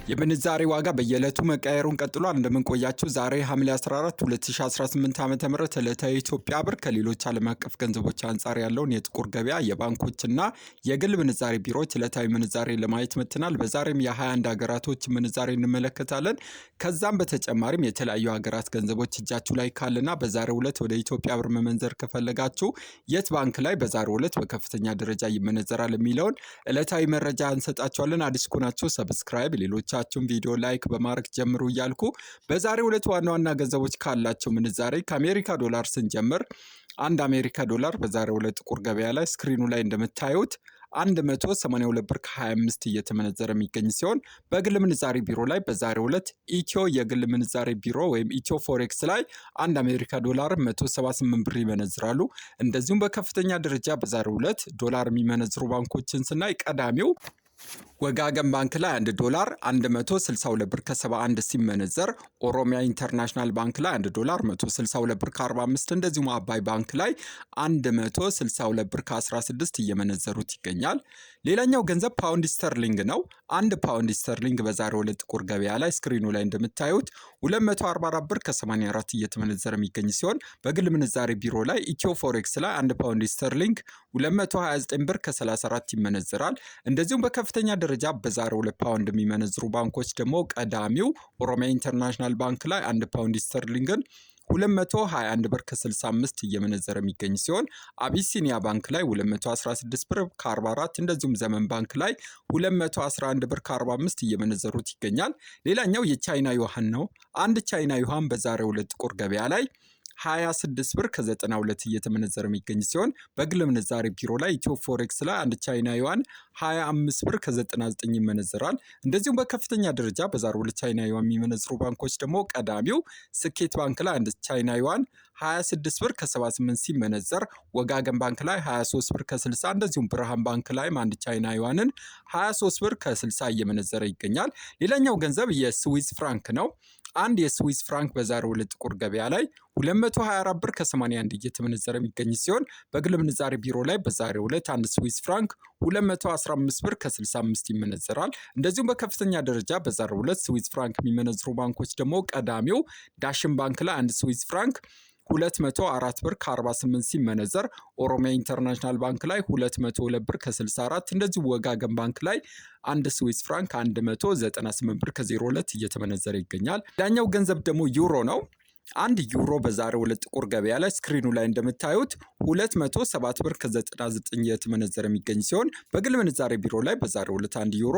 የምንዛሬ ዋጋ በየዕለቱ መቀየሩን ቀጥሏል። እንደምን ቆያችሁ? ዛሬ ሐምሌ 14 2018 ዓ.ም ዕለታዊ ኢትዮጵያ ብር ከሌሎች ዓለም አቀፍ ገንዘቦች አንጻር ያለውን የጥቁር ገበያ የባንኮችና የግል ምንዛሬ ቢሮዎች ዕለታዊ ምንዛሬ ለማየት መጥተናል። በዛሬም የ21 ሀገራቶች ምንዛሬ እንመለከታለን። ከዛም በተጨማሪም የተለያዩ ሀገራት ገንዘቦች እጃችሁ ላይ ካለና በዛሬው ዕለት ወደ ኢትዮጵያ ብር መመንዘር ከፈለጋችሁ የት ባንክ ላይ በዛሬው ዕለት በከፍተኛ ደረጃ ይመነዘራል የሚለውን ዕለታዊ መረጃ እንሰጣችኋለን። አዲስ ከሆናችሁ ሰብስክራይብ፣ ሌሎቻችሁም ቪዲዮ ላይክ በማድረግ ጀምሩ እያልኩ በዛሬው ዕለት ዋና ዋና ገንዘቦች ካላቸው ምንዛሬ ከአሜሪካ ዶላር ስንጀምር አንድ አሜሪካ ዶላር በዛሬው ዕለት ጥቁር ገበያ ላይ ስክሪኑ ላይ እንደምታዩት 182 ብር ከ25 እየተመነዘረ የሚገኝ ሲሆን በግል ምንዛሬ ቢሮ ላይ በዛሬው ዕለት ኢትዮ የግል ምንዛሬ ቢሮ ወይም ኢትዮ ፎሬክስ ላይ አንድ አሜሪካ ዶላር 178 ብር ይመነዝራሉ። እንደዚሁም በከፍተኛ ደረጃ በዛሬው ዕለት ዶላር የሚመነዝሩ ባንኮችን ስናይ ቀዳሚው ወጋገን ባንክ ላይ 1 ዶላር 162 ብር ከ71 ሲመነዘር፣ ኦሮሚያ ኢንተርናሽናል ባንክ ላይ 1 ዶላር 162 ብር ከ45 እንደዚሁም አባይ ባንክ ላይ 162 ብር ከ16 እየመነዘሩት ይገኛል። ሌላኛው ገንዘብ ፓውንድ ስተርሊንግ ነው። 1 ፓውንድ ስተርሊንግ በዛሬው ዕለት ጥቁር ገበያ ላይ ስክሪኑ ላይ እንደምታዩት 244 ብር ከ84 እየተመነዘረ የሚገኝ ሲሆን በግል ምንዛሬ ቢሮ ላይ ኢትዮ ፎሬክስ ላይ 1 ፓውንድ ስተርሊንግ 229 ብር ከ34 ይመነዘራል። እንደዚሁም በከፍተኛ ደረጃ በዛሬው ዕለት ፓውንድ የሚመነዝሩ ባንኮች ደግሞ ቀዳሚው ኦሮሚያ ኢንተርናሽናል ባንክ ላይ 1 ፓውንድ ስተርሊንግን 221 ብር ከ65 እየመነዘረ የሚገኝ ሲሆን አቢሲኒያ ባንክ ላይ 216 ብር ከ44 እንደዚሁም ዘመን ባንክ ላይ 211 ብር ከ45 እየመነዘሩት ይገኛል። ሌላኛው የቻይና ዩዋን ነው። አንድ ቻይና ዩዋን በዛሬው ዕለት ጥቁር ገበያ ላይ 26 ብር ከ92 እየተመነዘረ የሚገኝ ሲሆን በግል ምንዛሬ ቢሮ ላይ ኢትዮ ፎሬክስ ላይ አንድ ቻይና ዩዋን 25 ብር ከ99 ይመነዘራል። እንደዚሁም በከፍተኛ ደረጃ በዛሬው ዕለት ቻይና ዩዋን የሚመነዝሩ ባንኮች ደግሞ ቀዳሚው ስኬት ባንክ ላይ አንድ ቻይና ዩዋን 26 ብር ከ78 ሲመነዘር፣ ወጋገን ባንክ ላይ 23 ብር ከ60 እንደዚሁም ብርሃን ባንክ ላይም አንድ ቻይና ዩዋንን 23 ብር ከ60 እየመነዘረ ይገኛል። ሌላኛው ገንዘብ የስዊስ ፍራንክ ነው። አንድ የስዊስ ፍራንክ በዛሬው ዕለት ጥቁር ገበያ ላይ 224 ብር ከ81 እየተመነዘረ የሚገኝ ሲሆን በግል ምንዛሬ ቢሮ ላይ በዛሬው ዕለት አንድ ስዊስ ፍራንክ 215 ብር ከ65 ይመነዘራል። እንደዚሁም በከፍተኛ ደረጃ በዛሬው ዕለት ስዊስ ፍራንክ የሚመነዝሩ ባንኮች ደግሞ ቀዳሚው ዳሽን ባንክ ላይ አንድ ስዊስ ፍራንክ 204 ብር ከ48 ሲመነዘር፣ ኦሮሚያ ኢንተርናሽናል ባንክ ላይ 202 ብር ከ64 እንደዚሁ ወጋገን ባንክ ላይ አንድ ስዊስ ፍራንክ 198 ብር ከ02 እየተመነዘረ ይገኛል። ሌላኛው ገንዘብ ደግሞ ዩሮ ነው። አንድ ዩሮ በዛሬው ዕለት ጥቁር ገበያ ላይ ስክሪኑ ላይ እንደምታዩት 207 ብር ከ99 እየተመነዘረ የሚገኝ ሲሆን በግል ምንዛሬ ቢሮ ላይ በዛሬው ዕለት አንድ ዩሮ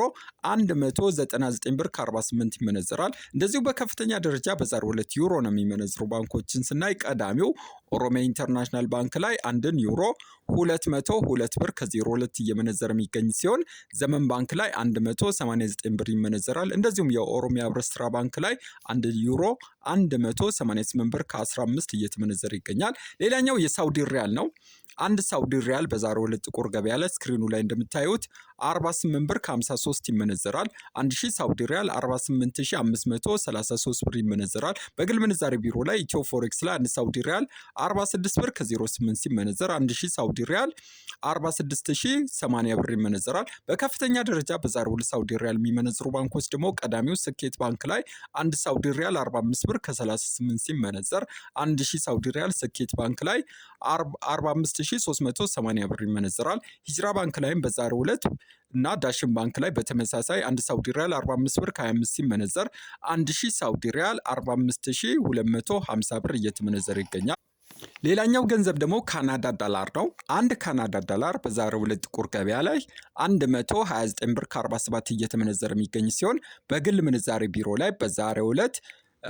199 ብር ከ48 ይመነዘራል። እንደዚሁ በከፍተኛ ደረጃ በዛሬው ዕለት ዩሮ ነው የሚመነዝሩ ባንኮችን ስናይ ቀዳሚው ኦሮሚያ ኢንተርናሽናል ባንክ ላይ አንድን ዩሮ 202 ብር ከ02 እየመነዘረ የሚገኝ ሲሆን ዘመን ባንክ ላይ 189 ብር ይመነዘራል። እንደዚሁም የኦሮሚያ ህብረት ስራ ባንክ ላይ አንድ ዩሮ 188 ብር ከ15 እየተመነዘረ ይገኛል። ሌላኛው የሳውዲ ሪያል ነው። አንድ ሳውዲ ሪያል በዛሬው ዕለት ጥቁር ገበያ ላይ ስክሪኑ ላይ እንደምታዩት 48 ብር ከ53 ይመነዘራል። 1000 ሳውዲ ሪያል 48533 ብር ይመነዘራል። በግል ምንዛሬ ቢሮ ላይ ኢትዮ ፎሬክስ ላይ አንድ ሳውዲ ሪያል 46 ብር ከ08 ሲመነዘር 1000 ሳውዲ ሪያል 46080 ብር ይመነዘራል። በከፍተኛ ደረጃ በዛሬው ዕለት ሳውዲ ሪያል የሚመነዝሩ ባንኮች ደግሞ ቀዳሚው ስኬት ባንክ ላይ አንድ ሳውዲ ሪያል 45 ብር ከ38 ሲመነዘር 1000 ሳውዲ ሪያል ስኬት ባንክ ላይ 45380 ብር ይመነዘራል። ሂጅራ ባንክ ላይም በዛሬው ዕለት እና ዳሽን ባንክ ላይ በተመሳሳይ አንድ ሳውዲ ሪያል 45 ብር ከ25 ሲመነዘር 1000 ሳውዲ ሪያል 45250 ብር እየተመነዘረ ይገኛል። ሌላኛው ገንዘብ ደግሞ ካናዳ ዶላር ነው። አንድ ካናዳ ዶላር በዛሬው ዕለት ጥቁር ገበያ ላይ 129 ብር ከ47 እየተመነዘረ የሚገኝ ሲሆን በግል ምንዛሬ ቢሮ ላይ በዛሬው ዕለት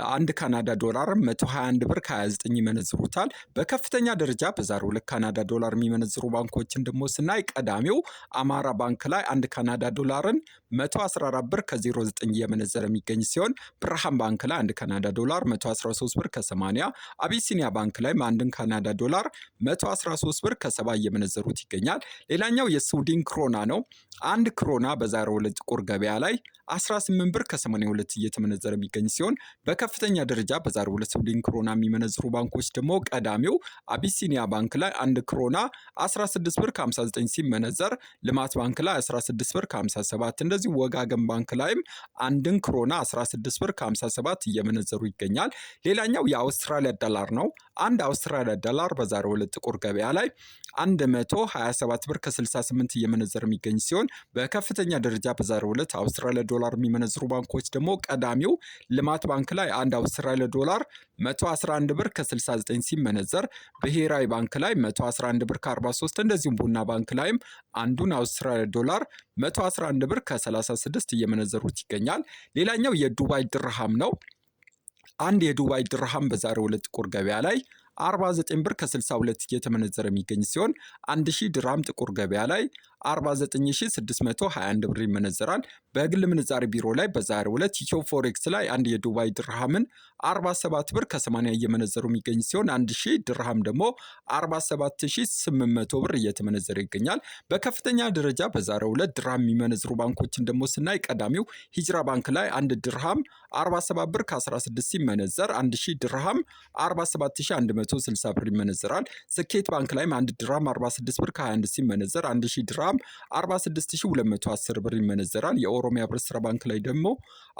አንድ ካናዳ ዶላር 121 ብር ከ29 ይመነዝሩታል። በከፍተኛ ደረጃ በዛሬው ዕለት ካናዳ ዶላር የሚመነዝሩ ባንኮችን ደግሞ ስናይ ቀዳሚው አማራ ባንክ ላይ አንድ ካናዳ ዶላርን 114 ብር ከ09 እየመነዘረ የሚገኝ ሲሆን ብርሃን ባንክ ላይ አንድ ካናዳ ዶላር 113 ብር ከ80፣ አቢሲኒያ ባንክ ላይ አንድን ካናዳ ዶላር 113 ብር ከ70 እየመነዘሩት ይገኛል። ሌላኛው የስዊድን ክሮና ነው። አንድ ክሮና በዛሬው ዕለት ጥቁር ገበያ ላይ 18 ብር ከ82 እየተመነዘረ የሚገኝ ሲሆን በከፍተኛ ደረጃ በዛሬው ዕለት ስዊድን ክሮና የሚመነዝሩ ባንኮች ደግሞ ቀዳሚው አቢሲኒያ ባንክ ላይ 1 ክሮና 16 ብር ከ59 ሲመነዘር ልማት ባንክ ላይ 16 ብር ከ57 እንደዚሁ ወጋገን ባንክ ላይም 1 ክሮና 16 ብር ከ57 እየመነዘሩ ይገኛል። ሌላኛው የአውስትራሊያ ዶላር ነው። አንድ አውስትራሊያ ዶላር በዛሬው ዕለት ጥቁር ገበያ ላይ 127 ብር ከ68 እየመነዘረ የሚገኝ ሲሆን በከፍተኛ ደረጃ በዛሬው ዕለት አውስትራሊያ ዶላር የሚመነዝሩ ባንኮች ደግሞ ቀዳሚው ልማት ባንክ ላይ 1 አውስትራሊያ ዶላር 111 ብር ከ69 ሲመነዘር ብሔራዊ ባንክ ላይ 111 ብር ከ43 እንደዚሁም ቡና ባንክ ላይም አንዱን አውስትራሊያ ዶላር 111 ብር ከ36 እየመነዘሩት ይገኛል። ሌላኛው የዱባይ ድርሃም ነው። አንድ የዱባይ ድርሃም በዛሬው ዕለት ጥቁር ገበያ ላይ 49 ብር ከ62 እየተመነዘረ የሚገኝ ሲሆን 1000 ድርሃም ጥቁር ገበያ ላይ 49621 ብር ይመነዘራል። በግል ምንዛሬ ቢሮ ላይ በዛሬው ዕለት ኢትዮ ፎሬክስ ላይ አንድ የዱባይ ድርሃምን 47 ብር ከ80 እየመነዘሩ የሚገኝ ሲሆን 1000 ድርሃም ደግሞ 47800 ብር እየተመነዘረ ይገኛል። በከፍተኛ ደረጃ በዛሬው ዕለት ድርሃም የሚመነዝሩ ባንኮችን ደግሞ ስናይ ቀዳሚው ሂጅራ ባንክ ላይ አንድ ድርሃም 47 ብር ከ16 ሲመነዘር 1000 ድርሃም 47160 ብር ይመነዘራል። ስኬት ባንክ ላይም አንድ ድርሃም 46 ብር ከ21 ሲመነዘር 1000 ድርሃም 46210 ብር ይመነዘራል። የኦሮሚያ ህብረት ስራ ባንክ ላይ ደግሞ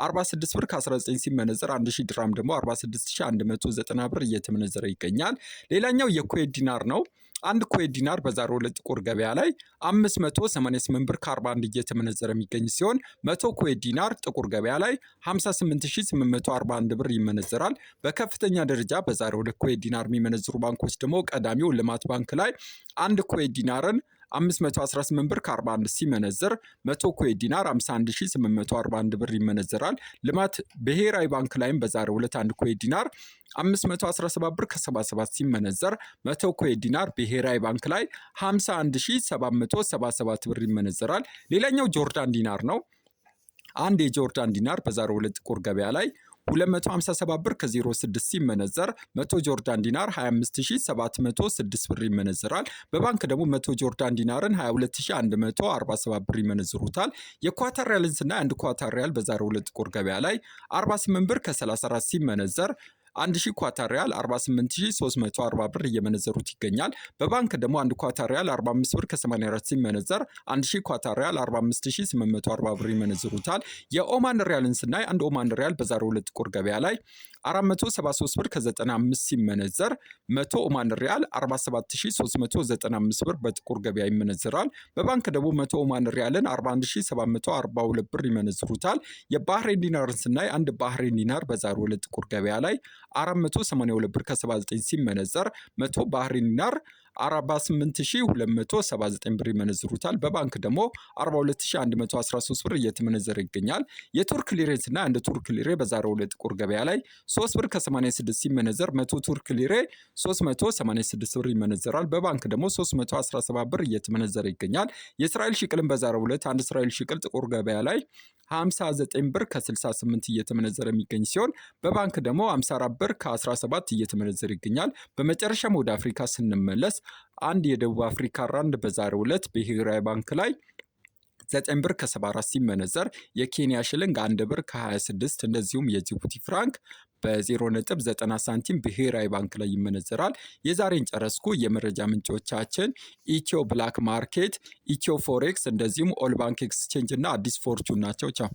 46 ብር ከ19 ሲመነዘር 1000 ድርሃም ደግሞ 46190 ብር እየተመነዘረ ይገኛል። ሌላኛው የኩዌት ዲናር ነው። አንድ ኩዌት ዲናር በዛሬው ዕለት ጥቁር ገበያ ላይ 588 ብር ከ41 እየተመነዘረ የሚገኝ ሲሆን 100 ኩዌት ዲናር ጥቁር ገበያ ላይ 58841 ብር ይመነዘራል። በከፍተኛ ደረጃ በዛሬው ዕለት ኩዌት ዲናር የሚመነዝሩ ባንኮች ደግሞ ቀዳሚው ልማት ባንክ ላይ አንድ ኩዌት ዲናርን 518 ብር ከ41 ሲመነዘር 100 ኩዌት ዲናር 51841 ብር ይመነዘራል። ልማት ብሔራዊ ባንክ ላይም በዛሬው ዕለት አንድ ኩዌት ዲናር 517 ብር ከ77 ሲመነዘር 100 ኩዌት ዲናር ብሔራዊ ባንክ ላይ 51777 ብር ይመነዘራል። ሌላኛው ጆርዳን ዲናር ነው። አንድ የጆርዳን ዲናር በዛሬው ዕለት ጥቁር ገበያ ላይ 257 ብር ከ06 ሲመነዘር 100 ጆርዳን ዲናር 25706 ብር ይመነዘራል። በባንክ ደግሞ 100 ጆርዳን ዲናርን 22147 ብር ይመነዝሩታል። የኳታር ሪያልን ስናይ አንድ ኳታር ሪያል በዛሬው ዕለት ጥቁር ገበያ ላይ 48 ብር ከ34 ሲመነዘር 1000 ኳታር ሪያል 48340 ብር እየመነዘሩት ይገኛል። በባንክ ደግሞ አንድ ኳታር ሪያል 45 ብር ከ84 ሲመነዘር 1000 ኳታር ሪያል 45840 ብር ይመነዝሩታል። የኦማን ሪያልን ስናይ አንድ ኦማን ሪያል በዛሬው ዕለት ጥቁር ገበያ ላይ 473 ብር ከ95 ሲመነዘር 100 ኦማን ሪያል 47395 ብር በጥቁር ገበያ ይመነዘራል። በባንክ ደግሞ 100 ኦማን ሪያልን 41742 ብር ይመነዝሩታል። የባህሬን ዲናርን ስናይ አንድ ባህሬን ዲናር በዛሬው ዕለት ጥቁር ገበያ ላይ 482 ብር ከ79 ሲመነዘር 100 ባህሬን ዲናር 48279 ብር ይመነዝሩታል። በባንክ ደግሞ 42113 ብር እየተመነዘረ ይገኛል። የቱርክ ሊሬን ስናይ አንድ ቱርክ ሊሬ በዛሬው ዕለት ጥቁር ገበያ ላይ 3 ብር ከ86 ሲመነዘር 100 ቱርክ ሊሬ 386 ብር ይመነዘራል። በባንክ ደግሞ 317 ብር እየተመነዘረ ይገኛል። የእስራኤል ሽቅልን በዛሬው ዕለት አንድ እስራኤል ሽቅል ጥቁር ገበያ ላይ 59 ብር ከ68 እየተመነዘረ የሚገኝ ሲሆን በባንክ ደግሞ 54 ብር ከ17 እየተመነዘረ ይገኛል። በመጨረሻም ወደ አፍሪካ ስንመለስ አንድ የደቡብ አፍሪካ ራንድ በዛሬው ዕለት ብሔራዊ ባንክ ላይ 9 ብር ከ74 ሲመነዘር የኬንያ ሽልንግ 1 ብር ከ26 እንደዚሁም የጅቡቲ ፍራንክ በ0.90 ሳንቲም ብሔራዊ ባንክ ላይ ይመነዘራል። የዛሬን ጨረስኩ። የመረጃ ምንጮቻችን ኢትዮ ብላክ ማርኬት፣ ኢትዮ ፎሬክስ እንደዚሁም ኦል ባንክ ኤክስቼንጅ እና አዲስ ፎርቹን ናቸው። ቻው